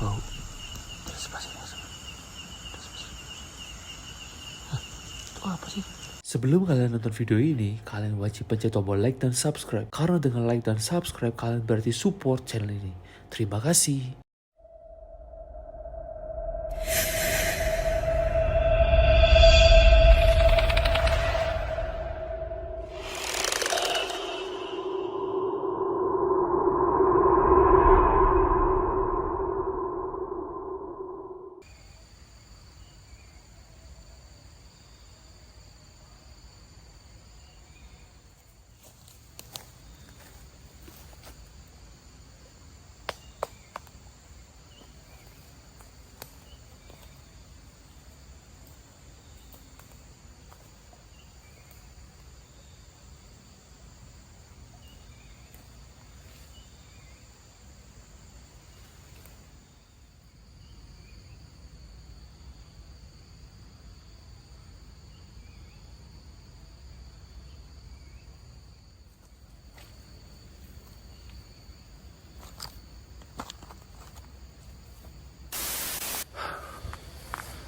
Wow. Terus apa sih? Hah, itu apa sih? Sebelum kalian nonton video ini, kalian wajib pencet tombol like dan subscribe. Karena dengan like dan subscribe, kalian berarti support channel ini. Terima kasih.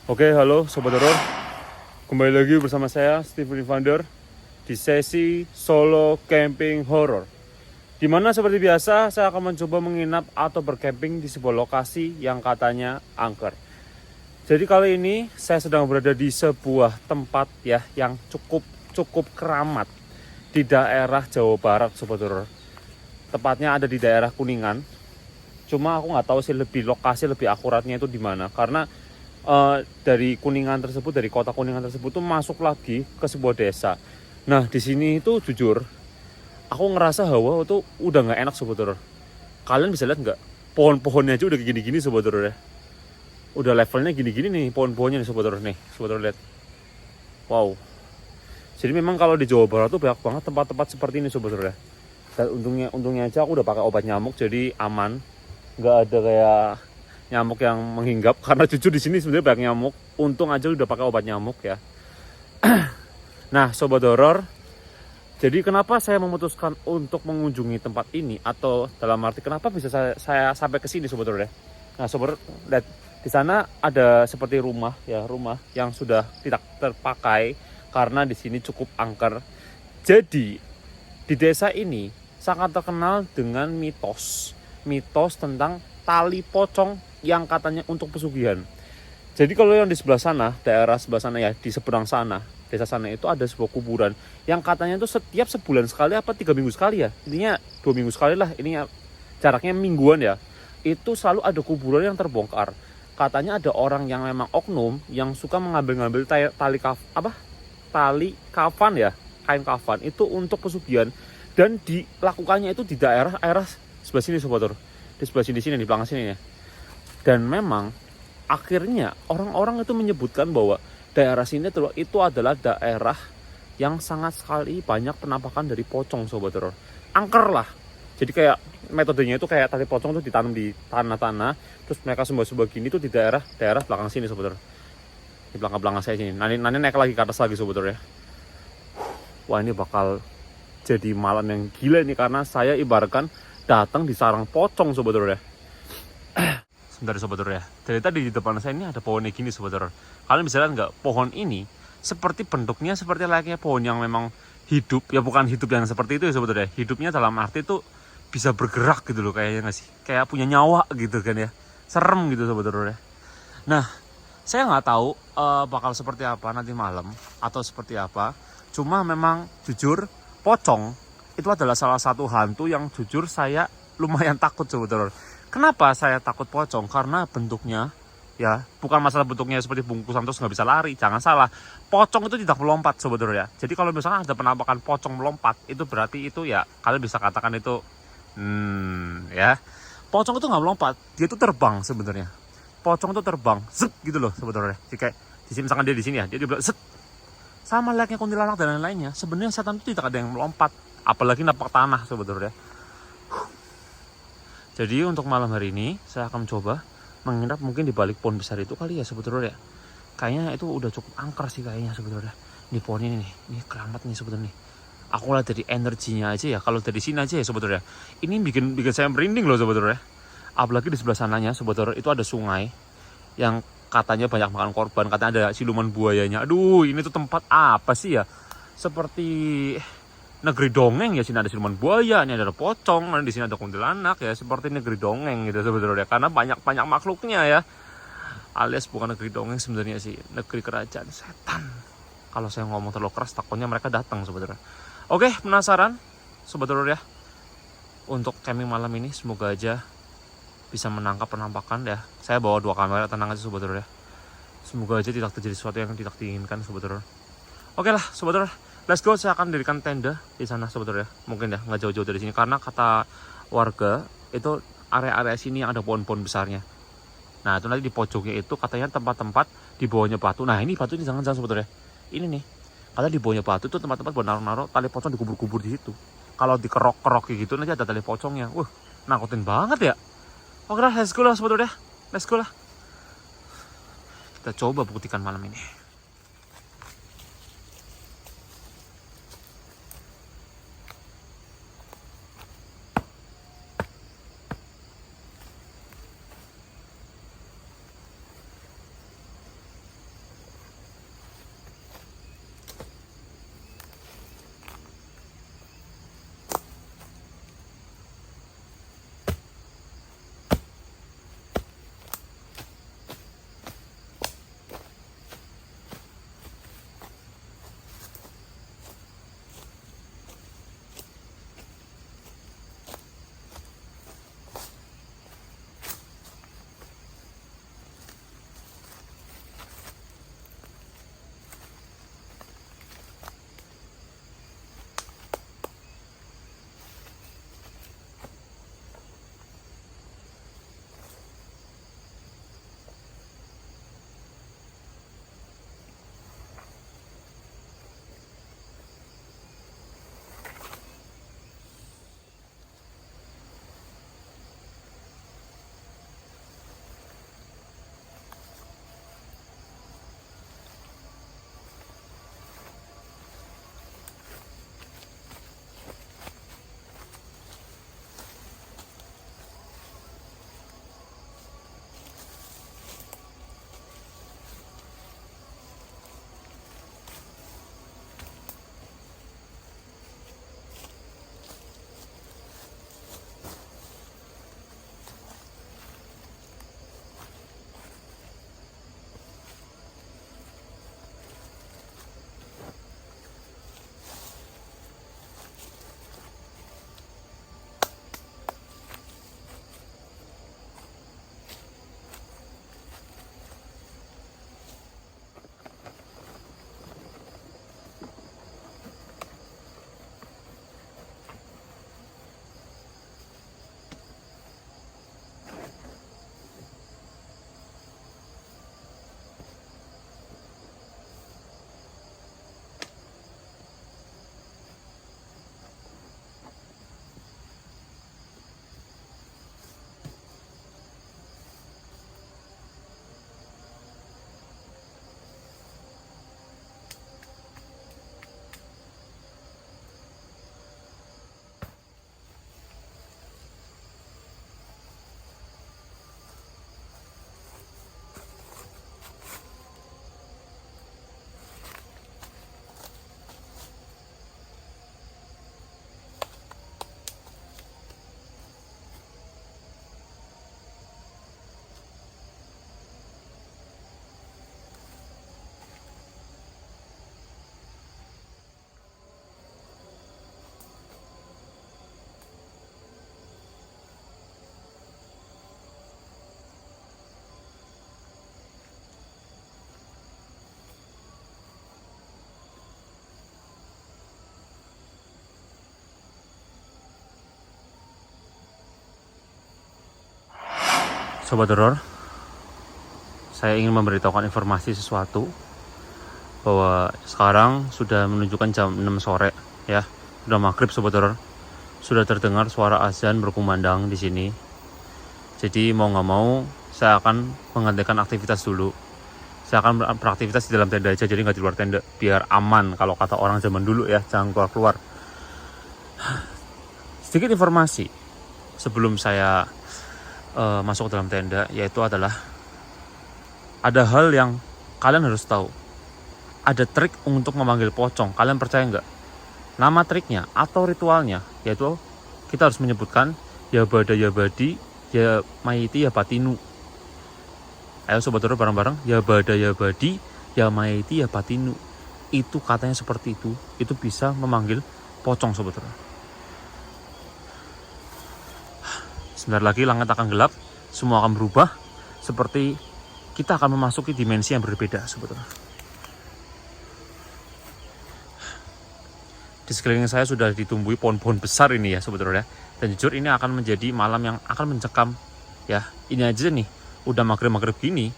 Oke, halo Sobat Horor. Kembali lagi bersama saya, Steven Evander, di sesi solo camping horror. Dimana seperti biasa, saya akan mencoba menginap atau bercamping di sebuah lokasi yang katanya angker. Jadi kali ini saya sedang berada di sebuah tempat ya yang cukup keramat di daerah Jawa Barat, Sobat Horor. Tepatnya ada di daerah Kuningan. Cuma aku nggak tahu sih lokasi lebih akuratnya itu di mana, karena dari Kuningan tersebut, dari kota Kuningan tersebut tuh masuk lagi ke sebuah desa. Nah di sini itu jujur, aku ngerasa hawa itu udah nggak enak, Sobat Horor. Kalian bisa lihat nggak? Pohon-pohonnya aja udah gini-gini, Sobat Horor ya. Udah levelnya gini-gini nih pohon-pohonnya nih, Sobat Horor nih. Sobat Horor lihat. Wow. Jadi memang kalau di Jawa Barat tuh banyak banget tempat-tempat seperti ini, Sobat Horor ya. Dan untungnya aja aku udah pakai obat nyamuk, jadi aman. Nggak ada kayak nyamuk yang menghinggap, karena jujur di sini sebenarnya banyak nyamuk. Untung aja udah pakai obat nyamuk ya. Nah, Sobat Horor, jadi kenapa saya memutuskan untuk mengunjungi tempat ini, atau dalam arti kenapa bisa saya sampai ke sini, Sobat Horor ya. Nah, Sobat Horor, lihat di sana ada seperti rumah yang sudah tidak terpakai karena di sini cukup angker. Jadi di desa ini sangat terkenal dengan mitos tentang tali pocong yang katanya untuk pesugihan. Jadi kalau yang di sebelah sana, daerah sebelah sana ya, di seberang sana, desa sana itu ada sebuah kuburan yang katanya itu setiap sebulan sekali apa 3 minggu sekali ya, intinya 2 minggu sekali lah, ini jaraknya mingguan ya, itu selalu ada kuburan yang terbongkar. Katanya ada orang yang memang oknum yang suka mengambil tali kafan ya, kain kafan itu untuk pesugihan, dan dilakukannya itu di daerah sebelah sini, Sobat Horor. Di sebelah sini di belakang sini ya. Dan memang akhirnya orang-orang itu menyebutkan bahwa daerah sini itu adalah daerah yang sangat sekali banyak penampakan dari pocong, Sobat Horor. Angker lah. Jadi kayak metodenya itu kayak tali pocong itu ditanam di tanah-tanah, terus mereka sembah-sembah gini tuh di daerah belakang sini, Sobat Horor. Di belakang saya sini. Nanti naik lagi ke atas lagi, Sobat Horor ya. Wah, ini bakal jadi malam yang gila nih, karena saya ibaratkan datang di sarang pocong, Sobat Horor ya. Sebentar, Sobat Horor ya. Dari tadi di depan saya ini ada pohonnya gini, Sobat Horor. Kalian bisa lihat nggak? Pohon ini seperti bentuknya seperti layaknya pohon yang memang hidup. Ya bukan hidup yang seperti itu ya, Sobat Horor ya. Hidupnya dalam arti itu bisa bergerak gitu loh, kayaknya nggak sih? Kayak punya nyawa gitu kan ya. Serem gitu, Sobat Horor ya. Nah, saya nggak tahu bakal seperti apa nanti malam atau seperti apa. Cuma memang jujur, pocong itu adalah salah satu hantu yang jujur saya lumayan takut, Sobat Horor. Kenapa saya takut pocong? Karena bentuknya ya, bukan masalah bentuknya seperti bungkusan terus nggak bisa lari, jangan salah. Pocong itu tidak melompat, Sobat Horor ya. Jadi kalau misalnya ada penampakan pocong melompat, itu berarti itu ya kalian bisa katakan itu ya. Pocong itu nggak melompat, dia itu terbang sebenarnya. Pocong itu terbang, zep gitu loh, Sobat Horor ya. Jadi kayak di sini, misalkan dia di sini ya, dia bilang zep. Sama layaknya kuntilanak dan lain-lainnya. Sebenarnya setan itu tidak ada yang melompat, apalagi napak tanah, Sobat Horor ya. Jadi untuk malam hari ini saya akan mencoba menginap mungkin di balik pohon besar itu kali ya, Sobat Horor ya. Kayaknya itu udah cukup angker sih kayaknya, Sobat Horor ya. Ini pohon ini nih, ini keramat nih sebetulnya nih. Aku lihat dari energinya aja ya, kalau dari sini aja ya, Sobat Horor ya. Ini bikin saya merinding loh, Sobat Horor ya. Apalagi di sebelah sananya Sobat Horor itu ada sungai yang katanya banyak makan korban, katanya ada siluman buayanya. Aduh, ini tuh tempat apa sih ya? Seperti negeri dongeng ya. Sini ada siluman buaya, ini ada pocong, di sini ada kuntilanak ya. Seperti negeri dongeng gitu sebetulnya, karena banyak makhluknya ya. Alias bukan negeri dongeng sebenarnya sih, negeri kerajaan setan. Kalau saya ngomong terlalu keras takutnya mereka datang sebetulnya. Oke, penasaran sebetulnya ya untuk camping malam ini? Semoga aja bisa menangkap penampakan ya. Saya bawa 2 kamera, tenang aja sebetulnya ya. Semoga aja tidak terjadi sesuatu yang tidak diinginkan sebetulnya. Oke lah sebetulnya, let's go. Saya akan dirikan tenda di sana sebetulnya. Mungkin ya nggak jauh-jauh dari sini, karena kata warga itu area-area sini yang ada pohon-pohon besarnya. Nah itu nanti di pojoknya itu katanya tempat-tempat di bawahnya batu. Nah ini batu ini jangan-jangan sebetulnya. Ini nih, katanya di bawahnya batu itu tempat-tempat buat naruh-naruh tali pocong, dikubur-kubur di situ. Kalau dikerok-kerok kayak gitu nanti ada tali pocongnya. Nakutin banget ya. Oke lah, let's go lah sebetulnya. Let's go lah. Kita coba buktikan malam ini. Sobat Horor, saya ingin memberitahukan informasi sesuatu bahwa sekarang sudah menunjukkan jam 6 sore ya, sudah maghrib Sobat Horor. Sudah terdengar suara azan berkumandang di sini. Jadi mau nggak mau saya akan menghentikan aktivitas dulu. Saya akan beraktivitas di dalam tenda aja, jadi nggak di luar tenda, biar aman kalau kata orang zaman dulu ya, jangan keluar-keluar. Sedikit informasi sebelum saya masuk ke dalam tenda, yaitu adalah ada hal yang kalian harus tahu. Ada trik untuk memanggil pocong. Kalian percaya nggak? Nama triknya atau ritualnya yaitu kita harus menyebutkan ya bada ya badi ya maiti ya batinu. Ayo sobat horor bareng-bareng, ya bada ya badi ya maiti ya batinu. Itu katanya seperti itu. Itu bisa memanggil pocong sobat horor. Sebentar lagi langit akan gelap, semua akan berubah, seperti kita akan memasuki dimensi yang berbeda sebetulnya. Di sekeliling saya sudah ditumbuhi pohon-pohon besar ini ya sebetulnya. Dan jujur ini akan menjadi malam yang akan mencekam. Ya, ini aja nih, udah maghrib-maghrib gini,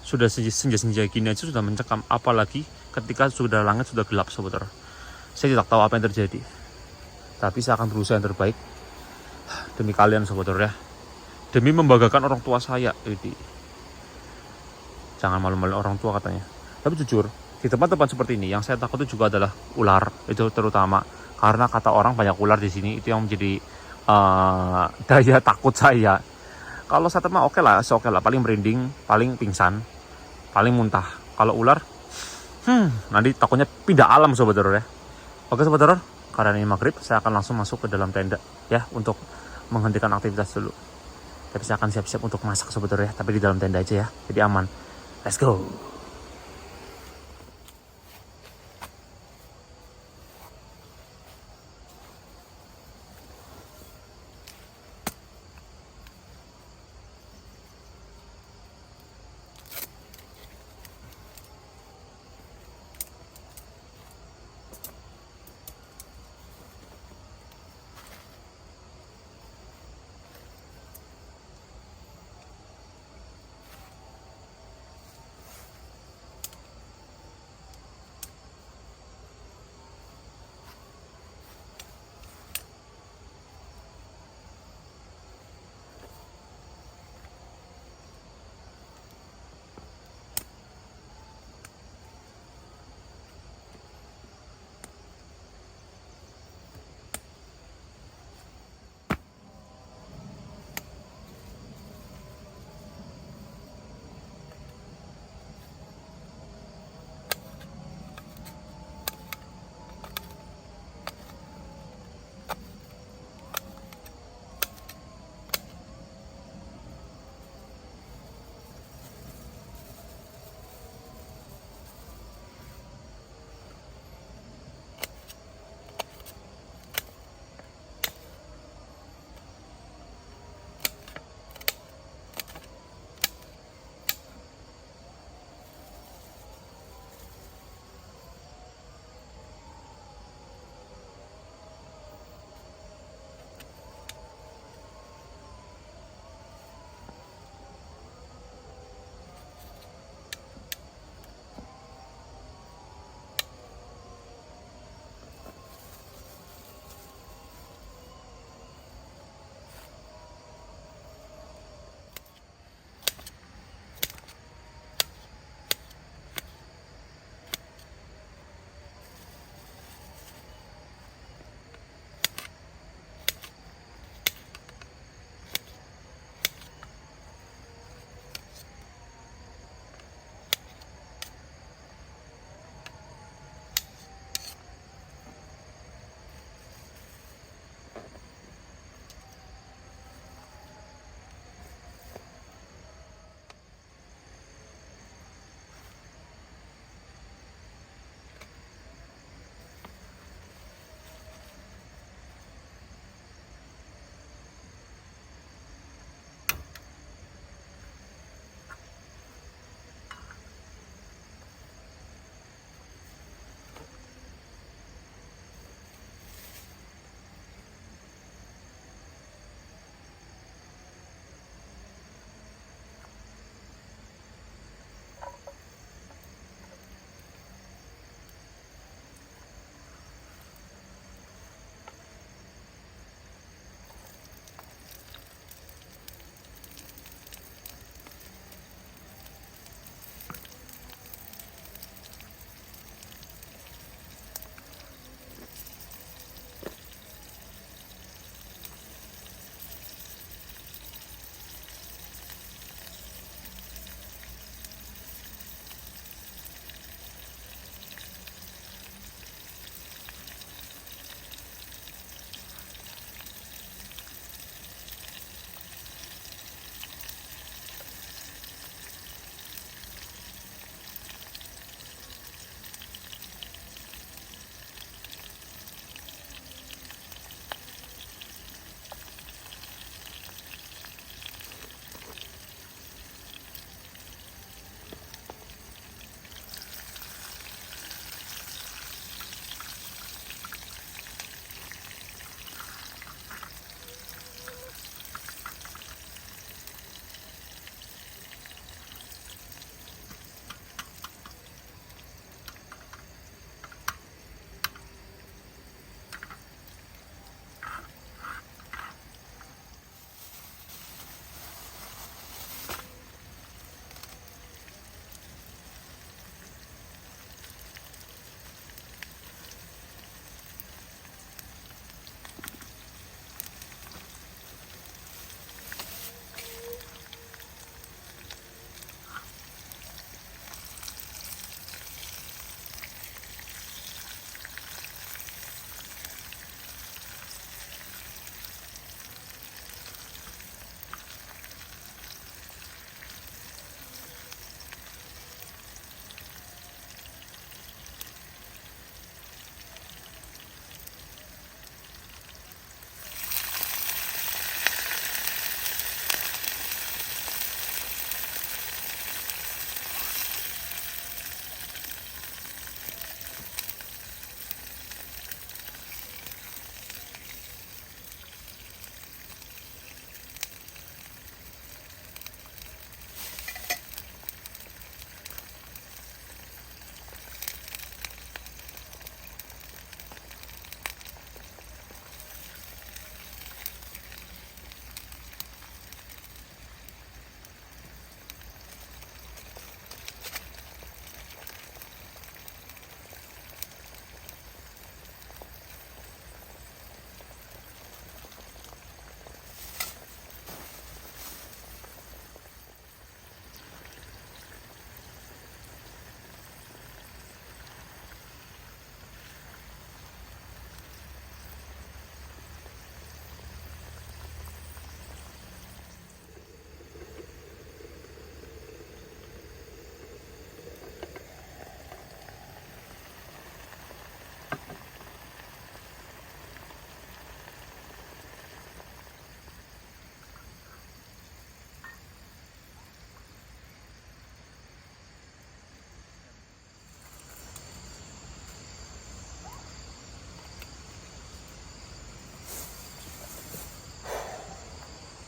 sudah senja-senja gini aja sudah mencekam. Apalagi ketika sudah langit sudah gelap sebetulnya. Saya tidak tahu apa yang terjadi. Tapi saya akan berusaha yang terbaik demi kalian sebetulnya. Demi membanggakan orang tua saya. Jangan malu-malu orang tua katanya. Tapi jujur, di tempat-tempat seperti ini yang saya takut itu juga adalah ular, itu terutama karena kata orang banyak ular di sini, itu yang menjadi daya takut saya. Kalau setan mah oke lah, paling merinding, paling pingsan, paling muntah. Kalau ular, nanti takutnya pindah alam sobat horor ya. Oke sobat horor, karena ini maghrib, saya akan langsung masuk ke dalam tenda ya untuk menghentikan aktivitas dulu. Tapi saya akan siap-siap untuk masak sobat horor ya, tapi di dalam tenda aja ya, jadi aman. Let's go.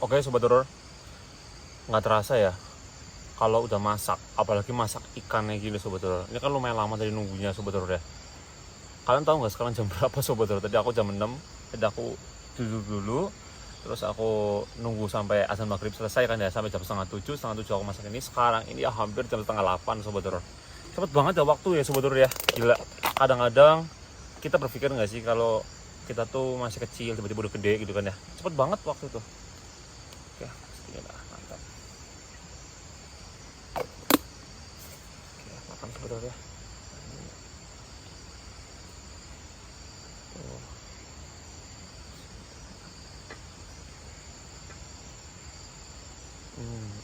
Oke sobat horor, nggak terasa ya kalau udah masak, apalagi masak ikannya gini sobat horor. Ini kan lumayan lama tadi nunggunya sobat horor ya. Kalian tahu nggak sekarang jam berapa sobat horor? Tadi aku jam 6, tadi aku duduk dulu, terus aku nunggu sampai azan maghrib selesai kan ya, sampai jam setengah 7 aku masak ini. Sekarang ini ya hampir jam setengah 8 sobat horor. Cepet banget ya waktu ya sobat horor ya, gila. Kadang-kadang kita berpikir nggak sih kalau kita tuh masih kecil tiba-tiba udah gede gitu kan ya, cepet banget waktu itu. Oke, segini lah, mantap. Oke, makan sobat horor ya.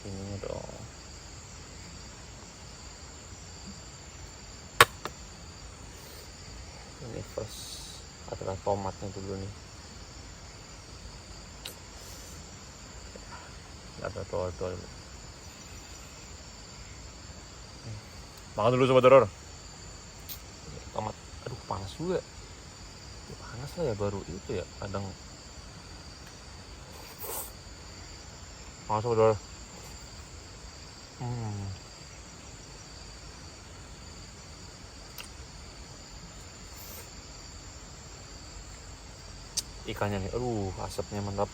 Ini dong. Ini first adalah tomatnya dulu nih. Ada tol. Makan dulu sobat horor. Tomat, aduh panas juga. Panas lah ya baru itu ya kadang. Makan sobat horor. Ikannya nih, aduh asapnya mantap.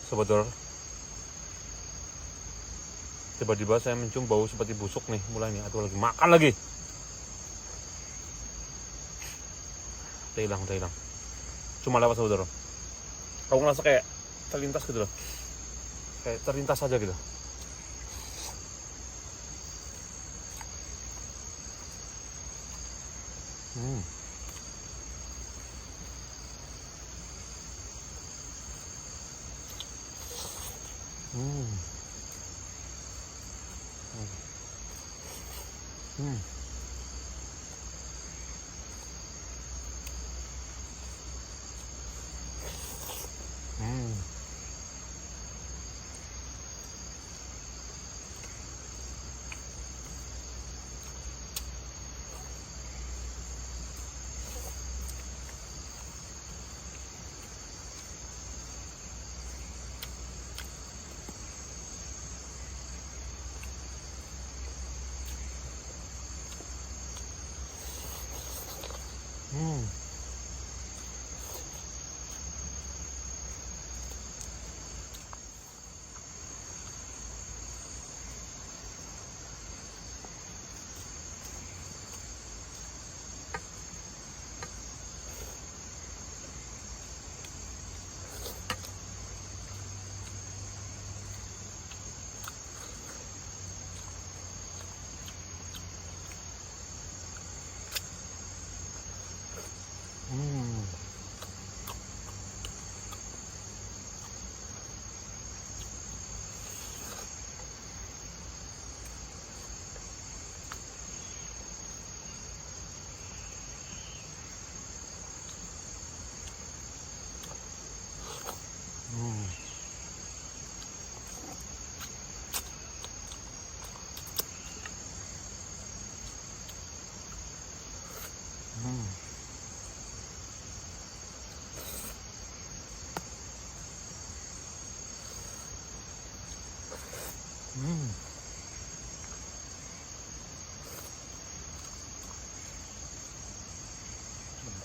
Sobat horor, tiba-tiba saya mencium bau seperti busuk nih, mulai nih, aduh lagi makan lagi. Udah hilang. Cuma lewat sobat horor. Aku ngerasa kayak terlintas gitu loh, kayak terlintas aja gitu.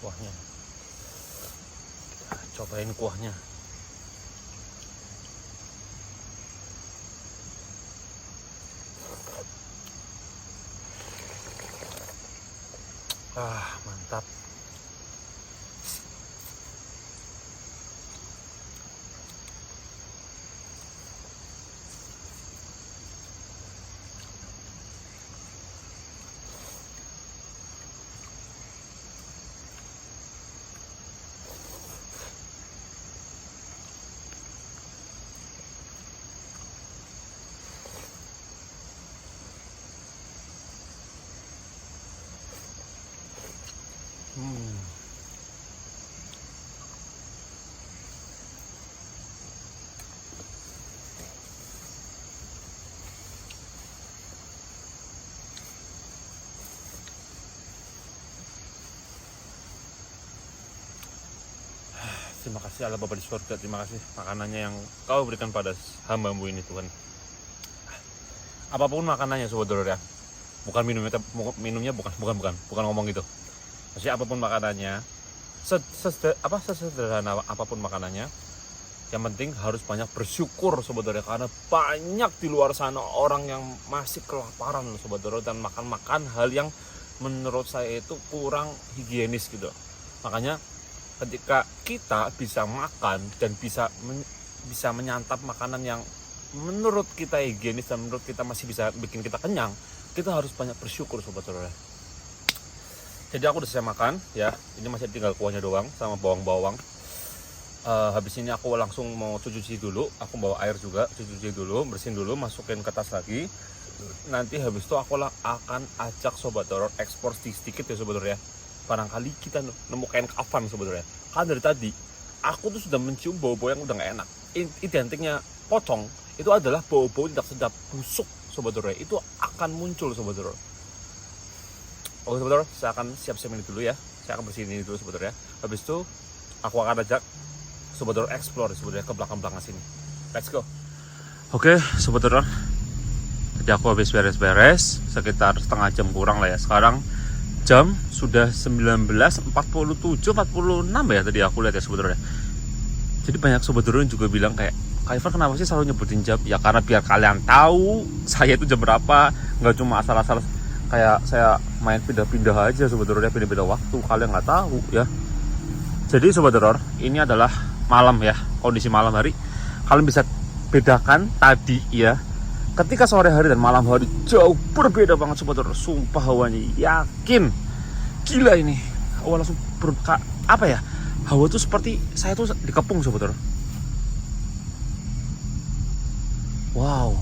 Kuahnya, kita cobain kuahnya. Mantap. Terima kasih Allah Bapa di surga, terima kasih makanannya yang Kau berikan pada hamba-Mu ini Tuhan. Apapun makanannya saudara ya, bukan minumnya bukan ngomong gitu. Maksudnya apapun makanannya, sesederhana apapun makanannya, yang penting harus banyak bersyukur saudara, karena banyak di luar sana orang yang masih kelaparan saudara, dan makan hal yang menurut saya itu kurang higienis gitu. Makanya ketika kita bisa makan dan bisa menyantap makanan yang menurut kita higienis dan menurut kita masih bisa bikin kita kenyang, kita harus banyak bersyukur sobat saudara. Jadi aku udah selesai makan ya, ini masih tinggal kuahnya doang sama bawang-bawang. Habis ini aku langsung mau cuci dulu, aku bawa air juga, cuci dulu, bersihin dulu, masukin ke tas lagi. Nanti habis itu aku akan ajak sobat horor ekspor sedikit ya sobat horor ya. Barangkali kita nemu kain kafan sebenarnya. Kan dari tadi aku tuh sudah mencium bau-bau yang udah gak enak. Identiknya pocong itu adalah bau-bau tidak sedap, busuk sobat horor. Itu akan muncul sobat horor. Oke sobat horor, saya akan siap-siap ini dulu ya. Saya akan bersihin ini dulu sobat horor ya. Habis itu aku akan ajak sobat horor explore sebenarnya ke belakang-belakang sini. Let's go. Oke sobat horor, tadi aku habis beres-beres sekitar setengah jam kurang lah ya. Sekarang jam sudah 19.47, 46 ya tadi aku lihat ya sebetulnya. Jadi banyak sobat horor juga bilang kayak, Kak Ivan kenapa sih selalu nyebutin jam? Ya karena biar kalian tahu saya itu jam berapa, nggak cuma asal-asal kayak saya main pindah-pindah aja sobat horor ya, pindah-pindah waktu, kalian nggak tahu ya. Jadi sobat horor, ini adalah malam ya, kondisi malam hari. Kalian bisa bedakan tadi ya, ketika sore hari dan malam hari jauh berbeda banget sobat horor. Sumpah hawanya yakin gila ini. Hawa langsung apa ya? Hawa tuh seperti saya tuh dikepung sobat horor. Wow.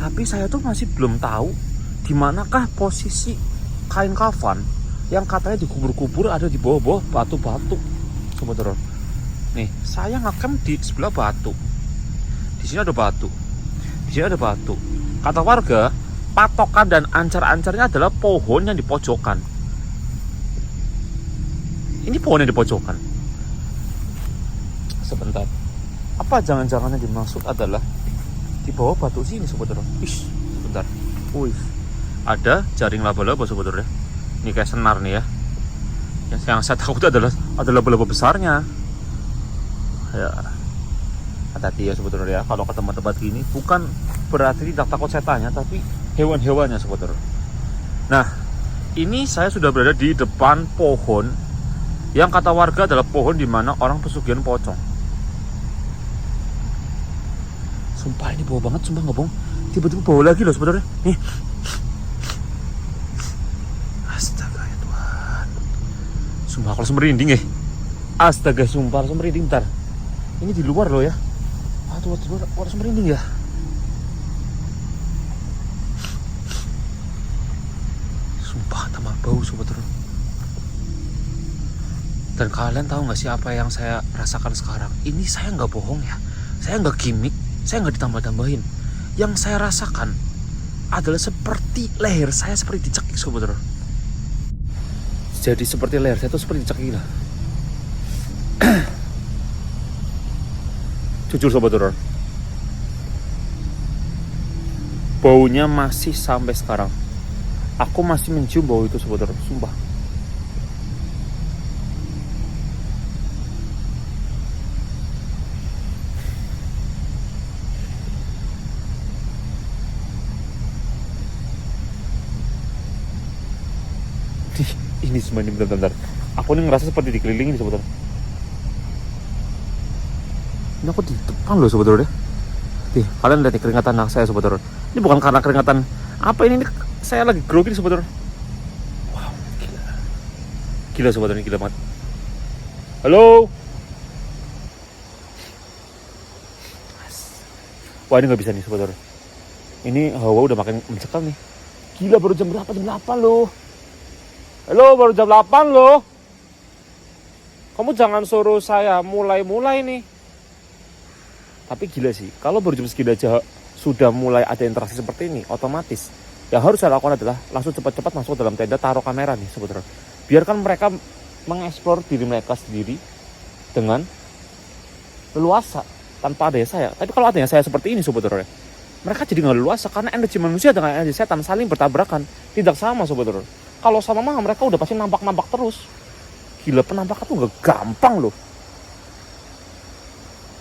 Tapi saya tuh masih belum tahu di manakah posisi kain kafan yang katanya dikubur-kubur ada di bawah-bawah batu-batu sobat horor. Nih, saya ngecamp di sebelah batu. Di sini ada batu. Di sini ada batu. Kata warga, patokan dan ancar-ancarnya adalah pohon yang di pojokan. Ini pohon yang di pojokan. Sebentar. Apa jangan-jangan yang dimaksud adalah di bawah batu sini sobat horor? Ish, sebentar. Wih, ada jaring laba-laba sobat horor ya. Ini kayak senar nih ya. Yang saya takut adalah laba-laba besarnya. Ya. Hati-hati ya sobat horor ya, kalau ke tempat-tempat gini bukan berarti tidak takut setannya, tapi hewan-hewannya sobat horor. Nah, ini saya sudah berada di depan pohon yang kata warga adalah pohon di mana orang pesugihan pocong. Sumpah ini bau banget, sumpah nggak bohong. Tiba-tiba bau lagi loh sobat horor. Nih. Astaga ya Tuhan. Sumpah kalau langsung merinding ya. Astaga sumpah langsung merinding bentar. Ini di luar loh ya. Aduh, harus merinding ya. Sumpah tambah bau sobat horor. Dan kalian tahu nggak sih apa yang saya rasakan sekarang? Ini saya nggak bohong ya. Saya nggak gimmick. Saya nggak ditambah-tambahin. Yang saya rasakan adalah seperti leher saya seperti dicekik sobat horor. Jadi seperti leher saya itu seperti dicekik lah. Jujur sobat horor, baunya masih sampai sekarang. Aku masih mencium bau itu sobat horor, sumpah. Ini semua ini bentar. Aku ini ngerasa seperti dikelilingi sobat horor. Ini aku di depan loh sobat horor ya. Nih, kalian lihat nih keringatan saya sobat horor. Ini bukan karena keringatan apa ini saya lagi grogi sobat horor. Wow, gila. Gila sobat horor, ini gila banget. Halo. Wah, ini nggak bisa nih sobat horor. Ini hawa udah makin mencekam nih. Gila, baru jam berapa? Jam 8 loh. Halo, baru jam 8 loh. Kamu jangan suruh saya mulai-mulai nih. Tapi gila sih, kalau baru jam segini aja sudah mulai ada interaksi seperti ini, otomatis yang harus saya lakukan adalah langsung cepat-cepat masuk ke dalam tenda, taruh kamera nih sebetulnya. Biarkan mereka mengeksplor diri mereka sendiri dengan leluasa tanpa adanya saya. Tapi kalau adanya saya seperti ini sebetulnya, mereka jadi nggak leluasa karena energi manusia dengan energi setan saling bertabrakan, tidak sama sebetulnya. Kalau sama mah mereka udah pasti nampak-nampak terus. Gila, penampakan tuh gak gampang loh.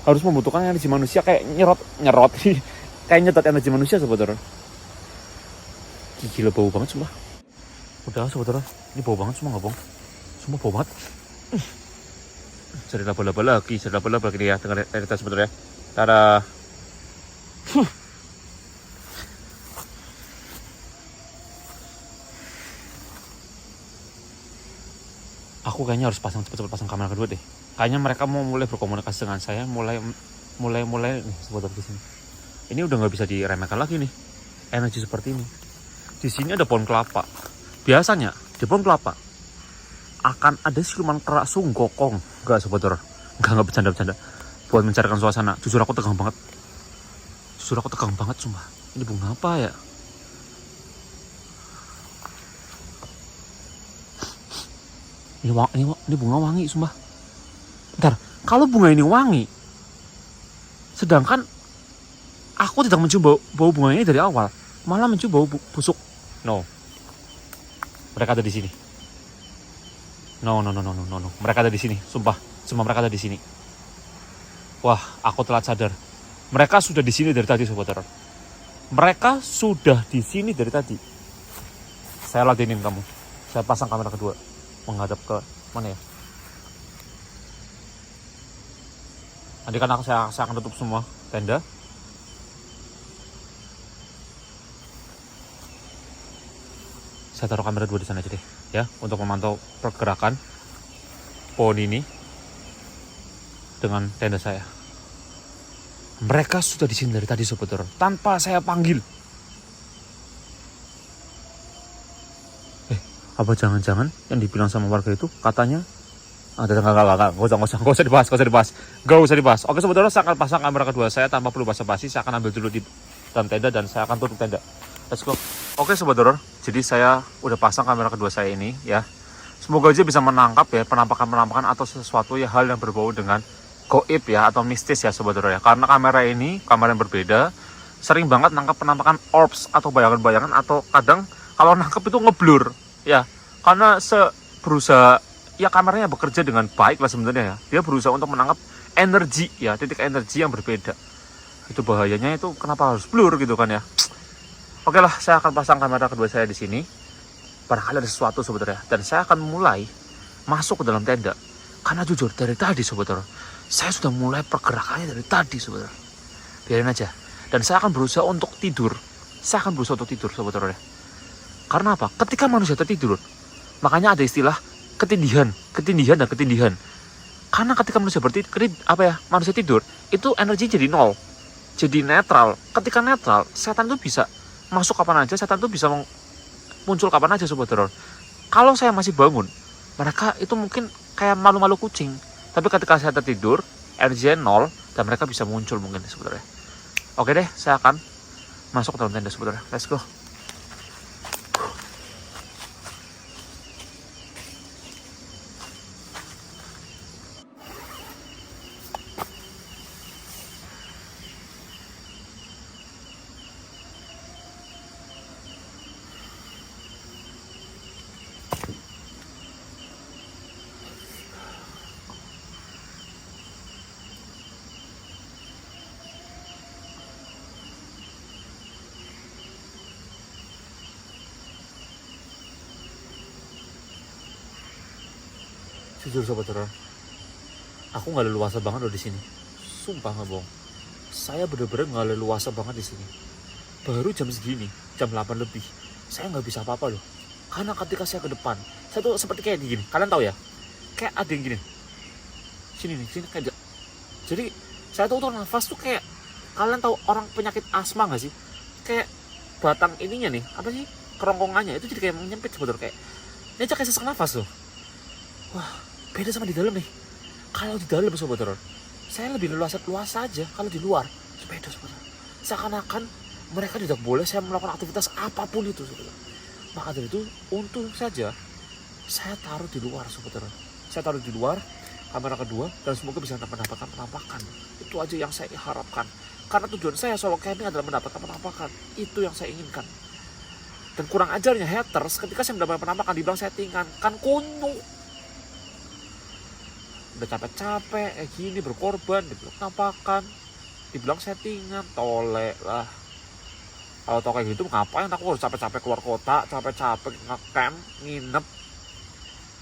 Harus membutuhkan energi manusia kayak nyerot kayak nyetot energi manusia sebetulnya. Gila, bau banget sumpah. Udah sebetulnya, ini bau banget semua nggak bohong. Semua bau banget. Cari laba-laba lagi nih ya, dengar cerita sebetulnya. Tada. Aku kayaknya harus cepet-cepet pasang kamera kedua deh. Kayaknya mereka mau mulai berkomunikasi dengan saya, mulai nih sebetulnya di sini. Ini udah nggak bisa diremehkan lagi nih. Energi seperti ini. Di sini ada pohon kelapa. Biasanya di pohon kelapa akan ada siluman kerak sunggokong. Enggak sebetulnya. Enggak bercanda-bercanda. Buat mencarikan suasana. Jujur aku tegang banget. Sumpah. Ini bunga apa ya? Ini bunga wangi sumpah. Bentar, kalau bunga ini wangi, sedangkan aku tidak mencium bau bunga ini dari awal, malah mencium bau busuk. No. Mereka ada di sini. No. Mereka ada di sini, sumpah. Semua mereka ada di sini. Wah, aku telat sadar. Mereka sudah di sini dari tadi, sobat-sobat. Mereka sudah di sini dari tadi. Saya ladenin kamu. Saya pasang kamera kedua. Menghadap ke mana ya? Nanti kan saya akan tutup semua tenda. Saya taruh kamera dua di sana aja deh, ya, untuk memantau pergerakan pohon ini dengan tenda saya. Mereka sudah di sini dari tadi sebetulnya, tanpa saya panggil. Apa jangan-jangan yang dibilang sama warga itu katanya enggak usah dibahas. Oke sebetulnya saya akan pasang kamera kedua saya tanpa perlu basa-basi. Saya akan ambil dulu di dalam tenda dan saya akan tutup tenda. Let's go. Oke sebetulnya, jadi saya udah pasang kamera kedua saya ini ya. Semoga aja bisa menangkap ya penampakan atau sesuatu ya, hal yang berbau dengan goib ya atau mistis ya sebetulnya. Karena kamera ini kamera yang berbeda, sering banget nangkap penampakan orbs atau bayangan-bayangan, atau kadang kalau nangkap itu ngeblur. Ya, karena berusaha ya, kameranya bekerja dengan baik lah sebenarnya ya. Dia berusaha untuk menangkap energi ya, titik energi yang berbeda. Itu bahayanya itu, kenapa harus blur gitu kan ya. Oke lah, saya akan pasang kamera kedua saya di sini. Barangkali ada sesuatu sebetulnya, dan saya akan mulai masuk ke dalam tenda. Karena jujur dari tadi sebetulnya, saya sudah mulai pergerakannya dari tadi sebetulnya. Biarin aja. Dan saya akan berusaha untuk tidur. Sebetulnya. Karena apa? Ketika manusia tertidur, makanya ada istilah ketindihan. Karena ketika manusia manusia tidur, itu energi jadi nol, jadi netral. Ketika netral, setan itu bisa masuk kapan aja, setan itu bisa muncul kapan aja sebetulnya. Kalau saya masih bangun, mereka itu mungkin kayak malu-malu kucing. Tapi ketika saya tertidur, energinya nol dan mereka bisa muncul mungkin sebetulnya. Oke deh, saya akan masuk ke dalam tenda sebetulnya. Let's go. Jujur sobat horor, aku nggak leluasa banget loh di sini. Sumpah nggak bohong, saya bener-bener nggak leluasa banget di sini. Baru jam segini, jam 8 lebih, saya nggak bisa apa-apa loh. Karena ketika saya ke depan, saya tuh seperti kayak gini. Kalian tahu ya, kayak ada yang gini. Sini kayak. Jadi saya tuh nafas tuh kayak, kalian tahu orang penyakit asma nggak sih? Kayak batang ininya nih, apa sih, kerongkongannya itu jadi kayak menyempit sebetulnya, kayak Ini aja kayak sesak nafas loh. Wah, beda sama di dalam nih. Kalau di dalam sobat horor, saya lebih luas aja. Kalau di luar, beda sobat horor. Seakan-akan mereka tidak boleh saya melakukan aktivitas apapun itu sobat horor. Maka dari itu, untung saja saya taruh di luar sobat horor. Saya taruh di luar kamera kedua dan semoga bisa mendapatkan penampakan. Itu aja yang saya harapkan. Karena tujuan saya solo camping adalah mendapatkan penampakan. Itu yang saya inginkan. Dan kurang ajarnya haters ketika saya mendapatkan penampakan dibilang settingan. Kan kunyuk. Udah capek-capek gini berkorban, dibilang penampakan, dibilang settingan, tolek lah. Kalau tau kayak gitu ngapain aku harus capek-capek keluar kota, capek-capek nge-camp, nginep.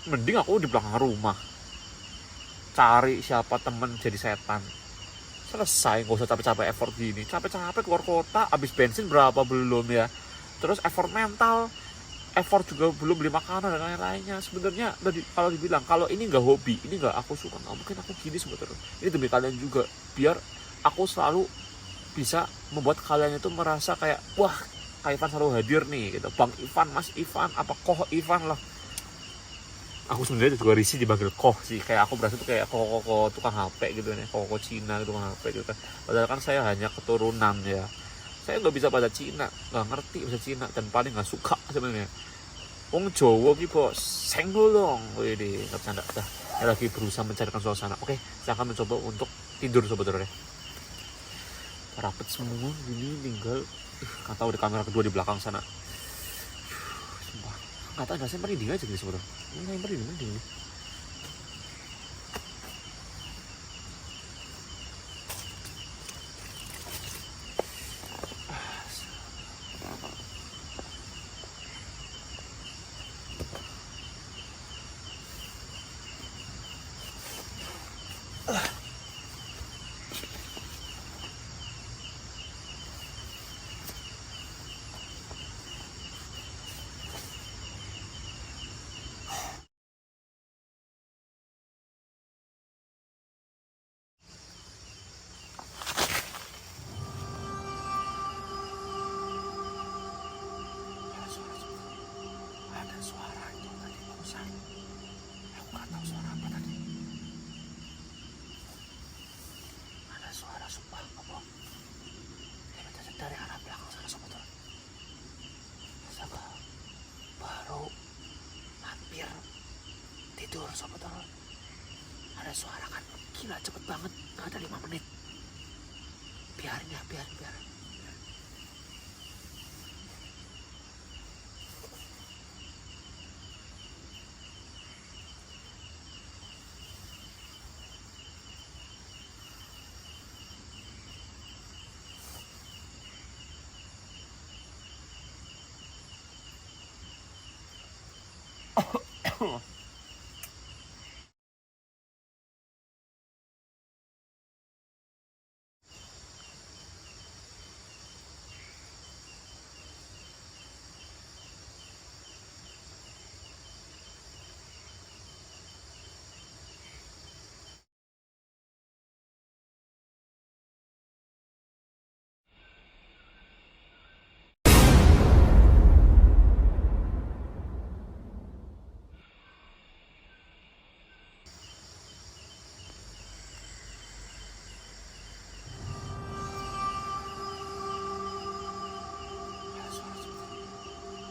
Mending aku di belakang rumah cari siapa temen jadi setan, selesai. Gak usah capek-capek effort gini, capek-capek keluar kota, habis bensin berapa belum ya, terus effort mental, effort juga belum beli makanan dan lain-lainnya. Sebenarnya kalau dibilang kalau ini nggak hobi, ini nggak aku suka, nggak mungkin aku gini sebetulnya. Ini demi kalian juga, biar aku selalu bisa membuat kalian itu merasa kayak wah, Kak Ivan selalu hadir nih gitu, Bang Ivan, Mas Ivan, apa Koh Ivan lah. Aku sebenarnya juga risih dipanggil Koh sih, kayak aku berasa tuh kayak koko tukang HP gitu nih, koko Cina tukang HP gitu kan. Padahal kan saya hanya keturunan ya, saya nggak bisa bahasa Cina, nggak ngerti bahasa Cina, dan paling nggak suka sebenarnya. Wong Jawa ki bos, senggol dong, wih deh, nggak bercanda. Saya lagi berusaha mencarikan suasana. Oke, saya akan mencoba untuk tidur sebetulnya. Rapet semua gini, tinggal nggak tahu di kamera kedua di belakang sana. Sumpah, nggak tahu, saya merinding aja gitu sebetulnya. Ini merinding. Ada suara itu tadi barusan. Aku nggak tahu suara apa tadi. Ada suara sumpah ngomong. Dari arah belakang sana sebetulnya. Sabar. Baru hampir tidur sebetulnya. Ada suara kan gila cepet banget, nggak ada 5 menit. Biarin ya, biarin.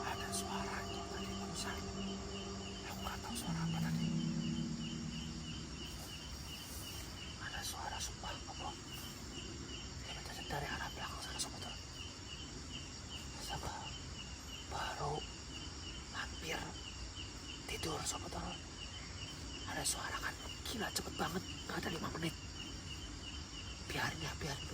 Ada suara itu tadi barusan. Aku nggak tahu suara apa tadi. Ada suara sumpah ngomong. Dari arah belakang sana sebetulnya. Sabar. Baru hampir tidur sebetulnya. Ada suara kan gila cepet banget, nggak ada 5 menit. Biarin ya, biarin.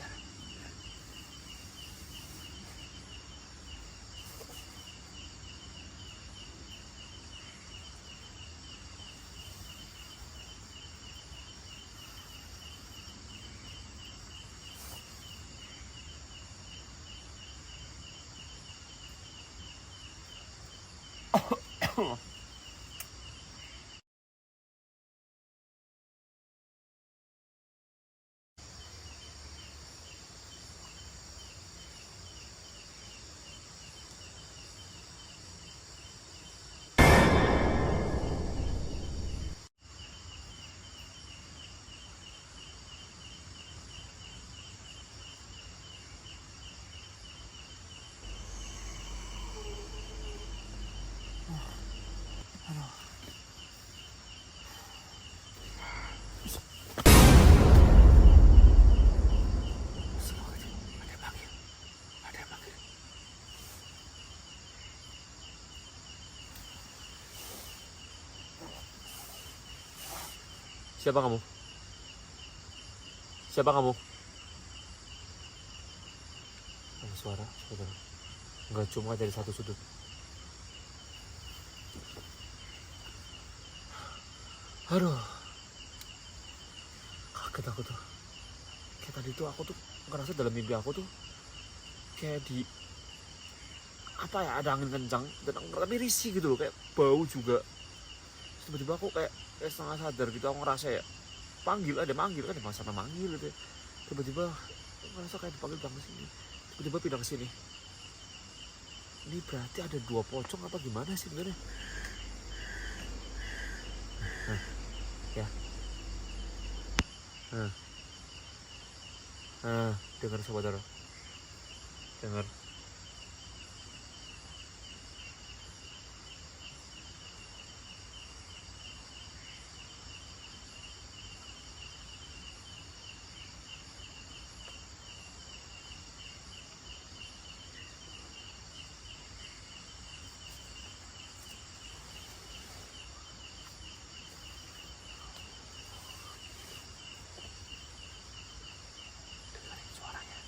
Siapa kamu? Siapa kamu? Ada suara, saudara. Enggak cuma dari satu sudut. Aduh, kaget aku tuh. Kayak tadi tuh aku tuh ngerasa dalam mimpi aku tuh kayak di apa ya, ada angin kencang dan tapi risih gitu loh, kayak bau juga. Terus tiba-tiba aku kayak setengah sadar gitu, aku ngerasa ya manggil kan, ada sampai manggil gitu ya. Tiba-tiba aku ngerasa kayak dipanggil ke sini, tiba-tiba pindah ke sini. Ini berarti ada 2 pocong apa gimana sih sebenarnya? Ya. Dengar saudara. Dengar. Dengerin suaranya.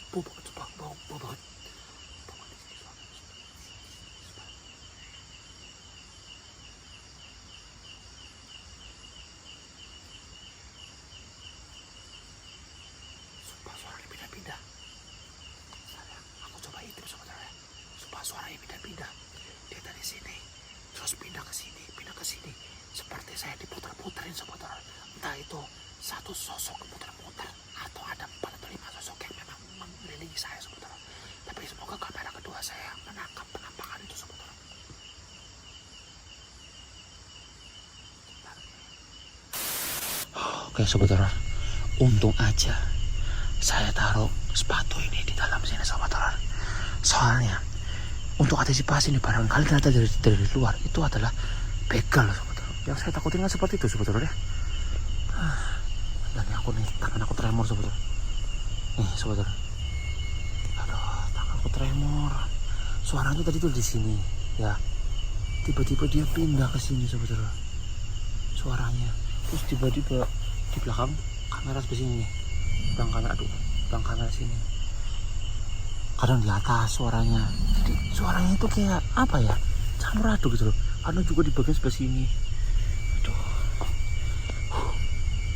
Bau banget, sumpah. Bau banget. Bau banget di sini suaranya. Sumpah suaranya pindah-pindah. Sayang, aku coba intip saudara. Sumpah suaranya pindah-pindah. Dia dari sini, terus pindah ke sini. Seperti saya diputar-putarin saudara. Entah itu satu sosok muter-muter atau ada 4 atau 5 sosok yang memang mengelilingi saya saudara. Tapi semoga kamera kedua saya menangkap penampakan itu saudara. Oke saudara, untung aja saya taruh sepatu ini di dalam sini saudara. Soalnya untuk antisipasi nih, barangkali ternyata dari luar itu adalah begal saudara. Yang saya takutin kan seperti itu saudara ya. Dan aku nih, tangan aku tremor saudara. Nih saudara. Aduh, tangan aku tremor. Suaranya tadi tuh di sini, ya. Tiba-tiba dia pindah ke sini saudara. Suaranya. Terus tiba-tiba di belakang kamera sebelah sini nih. Belakang kamera sini. Kadang di atas suaranya. Jadi suaranya itu kayak apa ya? Campur aduk gitu loh. Karena juga di bagian sebelah sini.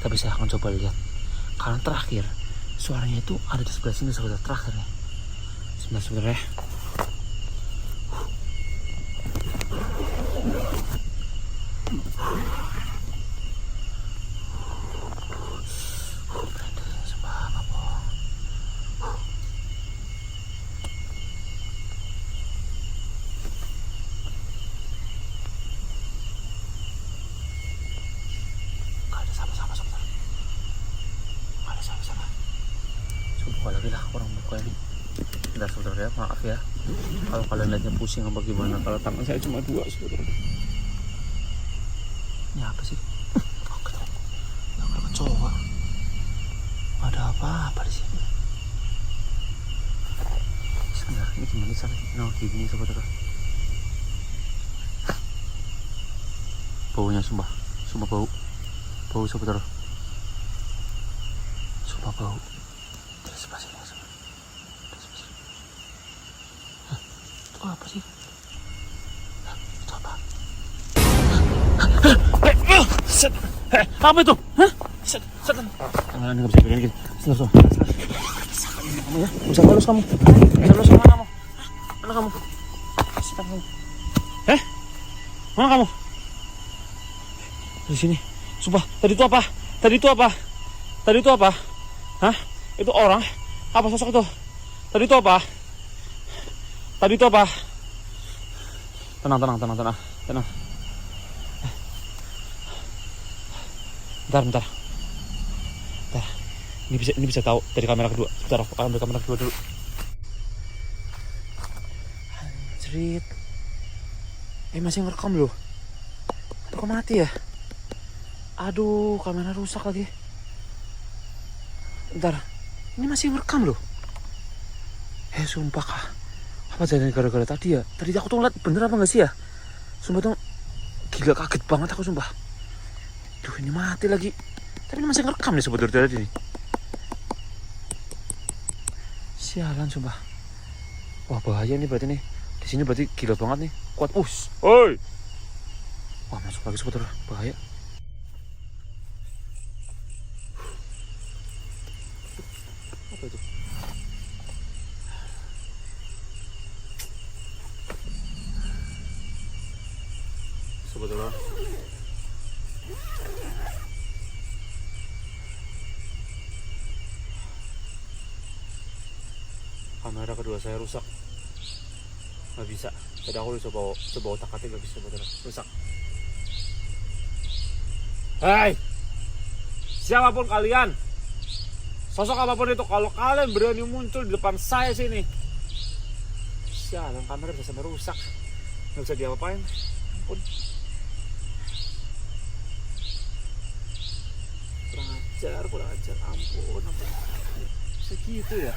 Tapi saya akan coba lihat. Karena terakhir suaranya itu ada di sebelah sini saudara, terakhir nih. Sebenarnya buka lagi lah, orang buka ini. Bentar saudara ya, maaf ya kalau kalian lihatnya pusing apa gimana, kalau tangan saya cuma 2 saudara. Ini apa sih? Yang ada kecoa. Ada apa-apa di sini? Sebentar, ini gimana cara gini saudara? Baunya sumpah bau saudara. Sumpah bau. Sebelah sini. Itu apa sih? Itu apa? Apa itu? Setan. Ini nggak bisa begini gitu. Sebentar. Kamu ya, bisa lulus kamu. Mana kamu? Setan kamu. Mana kamu? Di sini. Sumpah, tadi itu apa? Hah? Itu orang? Apa sosok itu? Tadi itu apa? Tenang. Bentar. Ini bisa tahu dari kamera kedua. Bentar, aku ambil kamera kedua dulu. Anjrit. Masih ngerekam loh. Kok mati ya? Aduh, kamera rusak lagi. Bentar, ini masih merekam loh. Sumpah kah? Apa jadi gara-gara tadi ya? Tadi aku tuh ngeliat bener apa nggak sih ya? Sumpah tuh gila, kaget banget aku sumpah. Duh, ini mati lagi. Tapi ini masih ngerekam nih sebetulnya tadi nih. Sialan sumpah. Wah, bahaya nih berarti nih. Di sini berarti gila banget nih. Kuat us. Oi. Wah, masuk lagi sebetulnya. Bahaya. Apa itu? Sebetulnya kamera kedua saya rusak, nggak bisa. Tadi aku coba otak-atik nggak bisa, sebetulnya rusak. Hai, siapapun kalian, sosok apapun itu, kalau kalian berani muncul di depan saya sini, sialan, kamera bisa sampai rusak, nggak bisa diapa-apain. Ampun, kurang ajar, ampun, segitu ya.